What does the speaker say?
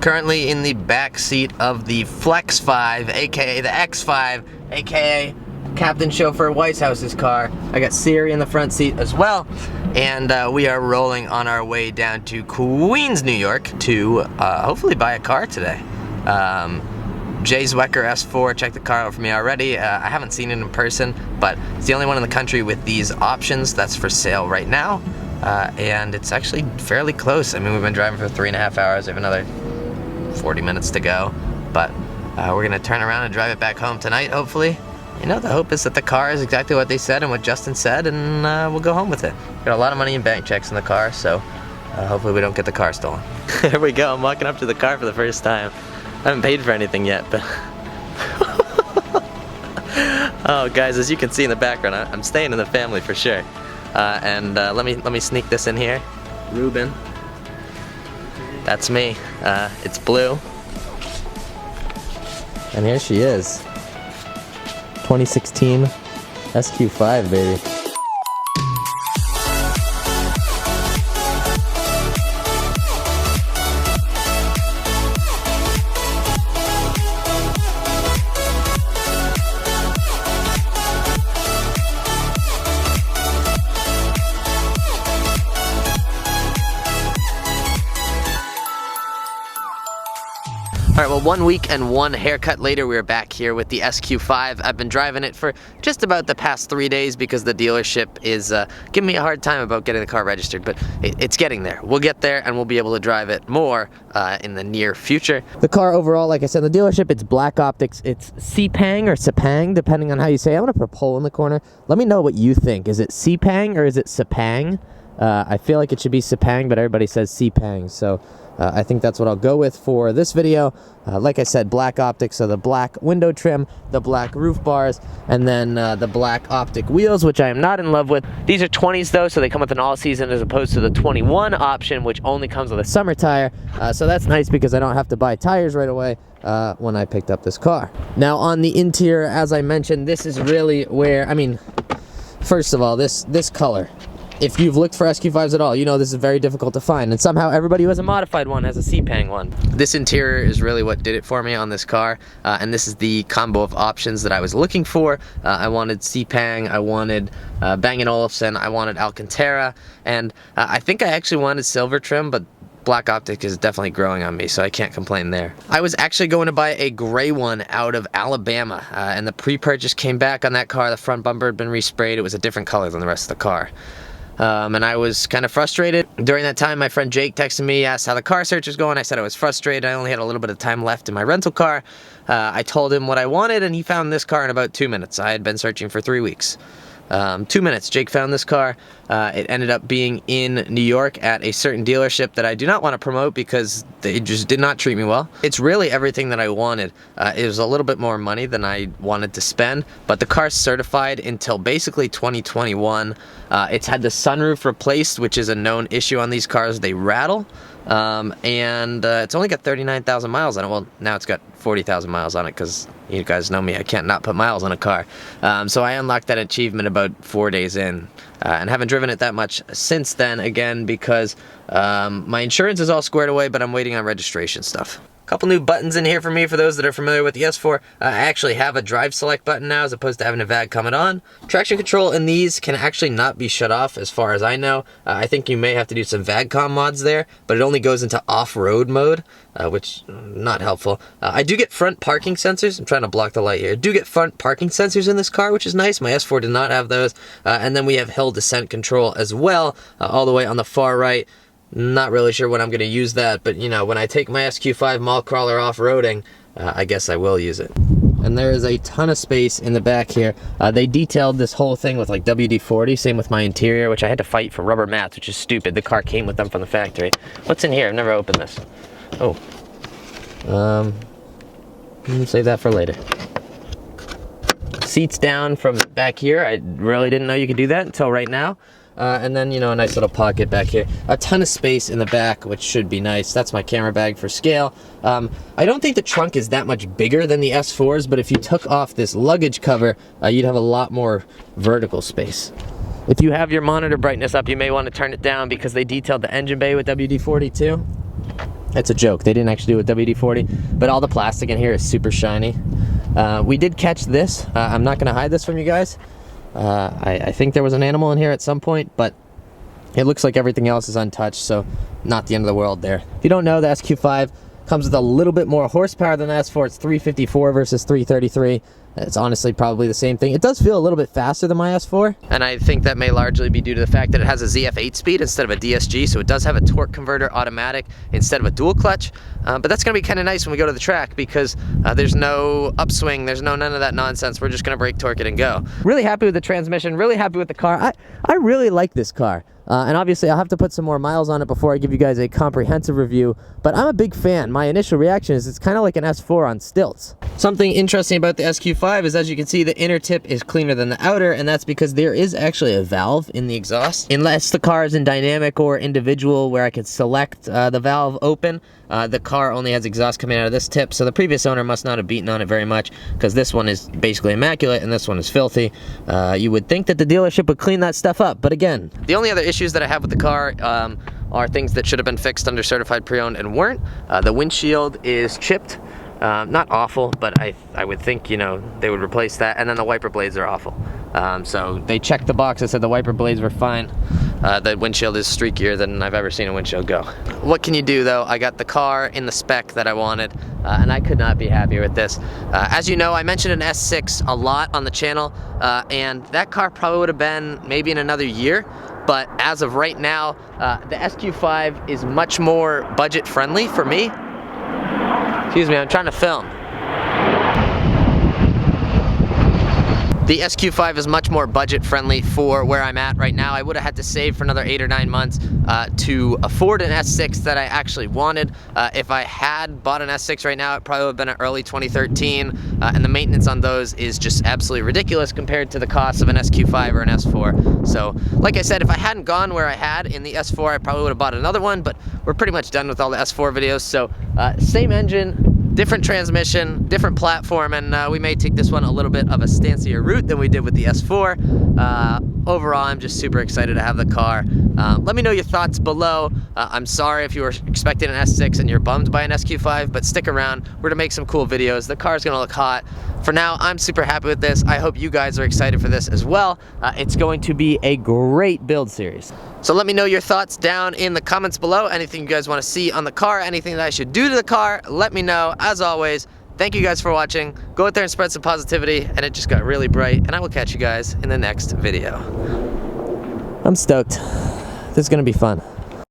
Currently in the back seat of the Flex 5, aka the X5, aka Captain Chauffeur Whitehouse's car. I got Siri in the front seat as well, and we are rolling on our way down to Queens, New York to hopefully buy a car today. Jay Zwecker S4 checked the car out for me already. I haven't seen it in person, but it's the only one in the country with these options that's for sale right now, and it's actually fairly close. I mean, we've been driving for 3.5 hours. We have another 40 minutes to go, but we're gonna turn around and drive it back home tonight, hopefully. You know, the hope is that the car is exactly what they said and what Justin said, and we'll go home with it. Got a lot of money in bank checks in the car, so hopefully we don't get the car stolen. Here we go, I'm walking up to the car for the first time. I haven't paid for anything yet, but oh guys, as you can see in the background, I'm staying in the family for sure. And let me sneak this in here. Ruben, that's me. It's blue, and here she is. 2016 Sq5, baby. Alright, well, 1 week and 1 haircut later, we're back here with the Sq5. I've been driving it for just about the past 3 days because the dealership is giving me a hard time about getting the car registered, but it's getting there. We'll get there and we'll be able to drive it more in the near future. The car overall, like I said, the dealership, it's black optics. It's Sepang or Sepang, depending on how you say it. I'm going to put a poll in the corner. Let me know what you think. Is it Sepang or is it Sepang? I feel like it should be Sepang, but everybody says Sepang, so I think that's what I'll go with for this video. Like I said, black optics, so the black window trim, the black roof bars, and then the black optic wheels, which I am not in love with. These are 20s though, so they come with an all-season as opposed to the 21 option, which only comes with a summer tire. So that's nice because I don't have to buy tires right away when I picked up this car. Now on the interior, as I mentioned, this is really where, I mean, first of all, this color. If you've looked for Sq5s at all, you know this is very difficult to find, and somehow everybody who has a modified one has a Sepang one. This interior is really what did it for me on this car, and this is the combo of options that I was looking for. I wanted Sepang, I wanted Bang & Olufsen, I wanted Alcantara, and I think I actually wanted silver trim, but black optic is definitely growing on me, so I can't complain there. I was actually going to buy a gray one out of Alabama, and the pre-purchase came back on that car. The front bumper had been resprayed. It was a different color than the rest of the car. And I was kind of frustrated. During that time, my friend Jake texted me, asked how the car search was going. I said I was frustrated. I only had a little bit of time left in my rental car. I told him what I wanted, and he found this car in about 2 minutes. I had been searching for 3 weeks. 2 minutes, Jake found this car. It ended up being in New York at a certain dealership that I do not want to promote because they just did not treat me well. It's really everything that I wanted. It was a little bit more money than I wanted to spend, but the car's certified until basically 2021. It's had the sunroof replaced, which is a known issue on these cars. They rattle. And it's only got 39,000 miles on it. Well, now it's got 40,000 miles on it because you guys know me, I can't not put miles on a car. So I unlocked that achievement about 4 days in, and haven't driven it that much since then, again, because my insurance is all squared away, but I'm waiting on registration stuff. Couple new buttons in here for me, for those that are familiar with the S4. I actually have a drive select button now as opposed to having a VAG coming on. Traction control in these can actually not be shut off as far as I know. I think you may have to do some VAGCOM mods there, but it only goes into off-road mode, which not helpful. I do get front parking sensors. I'm trying to block the light here. I do get front parking sensors in this car, which is nice. My S4 did not have those. And then we have hill descent control as well, all the way on the far right. Not really sure when I'm going to use that, but you know, when I take my Sq5 mall crawler off-roading, I guess I will use it. And there is a ton of space in the back here. They detailed this whole thing with like WD-40, same with my interior, which I had to fight for rubber mats, which is stupid. The car came with them from the factory. What's in here? I've never opened this. Oh. Save that for later. Seats down from back here. I really didn't know you could do that until right now. And then, you know, a nice little pocket back here. A ton of space in the back, which should be nice. That's my camera bag for scale. I don't think the trunk is that much bigger than the S4's, but if you took off this luggage cover, you'd have a lot more vertical space. If you have your monitor brightness up, you may want to turn it down because they detailed the engine bay with WD-40 too. It's a joke. They didn't actually do it with WD-40, but all the plastic in here is super shiny. We did catch this. I'm not going to hide this from you guys. I think there was an animal in here at some point, but it looks like everything else is untouched, so not the end of the world there. If you don't know, the SQ5 comes with a little bit more horsepower than the S4. It's 354 versus 333. It's honestly probably the same thing. It does feel a little bit faster than my S4, and I think that may largely be due to the fact that it has a ZF 8-speed instead of a DSG, so it does have a torque converter automatic instead of a dual clutch. But that's going to be kind of nice when we go to the track, because there's no upswing, there's none of that nonsense. We're just going to brake torque it and go. Really happy with the transmission, really happy with the car. I really like this car. And obviously I'll have to put some more miles on it before I give you guys a comprehensive review, but I'm a big fan. My initial reaction is it's kind of like an S4 on stilts. Something interesting about the SQ5 is, as you can see, the inner tip is cleaner than the outer, and that's because there is actually a valve in the exhaust. Unless the car is in dynamic or individual where I can select the valve open, the car only has exhaust coming out of this tip, so the previous owner must not have beaten on it very much, because this one is basically immaculate and this one is filthy. You would think that the dealership would clean that stuff up, but again, the only other issues that I have with the car are things that should have been fixed under certified pre-owned and weren't. The windshield is chipped. Not awful, but I would think, you know, they would replace that, and then the wiper blades are awful. So they checked the box that said the wiper blades were fine. The windshield is streakier than I've ever seen a windshield go. What can you do though? I got the car in the spec that I wanted, and I could not be happier with this. As you know, I mentioned an S6 a lot on the channel, and that car probably would have been maybe in another year. But as of right now, the SQ5 is much more budget friendly for me. Excuse me, I'm trying to film. The SQ5 is much more budget friendly for where I'm at right now. I would have had to save for another 8 or 9 months to afford an S6 that I actually wanted. If I had bought an S6 right now, it probably would have been an early 2013, and the maintenance on those is just absolutely ridiculous compared to the cost of an SQ5 or an S4. So, like I said, if I hadn't gone where I had in the S4, I probably would have bought another one, but we're pretty much done with all the S4 videos. So, same engine, different transmission, different platform, and we may take this one a little bit of a stancier route than we did with the S4. Overall, I'm just super excited to have the car. Let me know your thoughts below. I'm sorry if you were expecting an S6 and you're bummed by an SQ5, but stick around. We're gonna make some cool videos. The car's gonna look hot. For now, I'm super happy with this. I hope you guys are excited for this as well. It's going to be a great build series. So let me know your thoughts down in the comments below. Anything you guys want to see on the car, anything that I should do to the car, let me know. As always, thank you guys for watching. Go out there and spread some positivity, and it just got really bright, and I will catch you guys in the next video. I'm stoked. This is gonna be fun.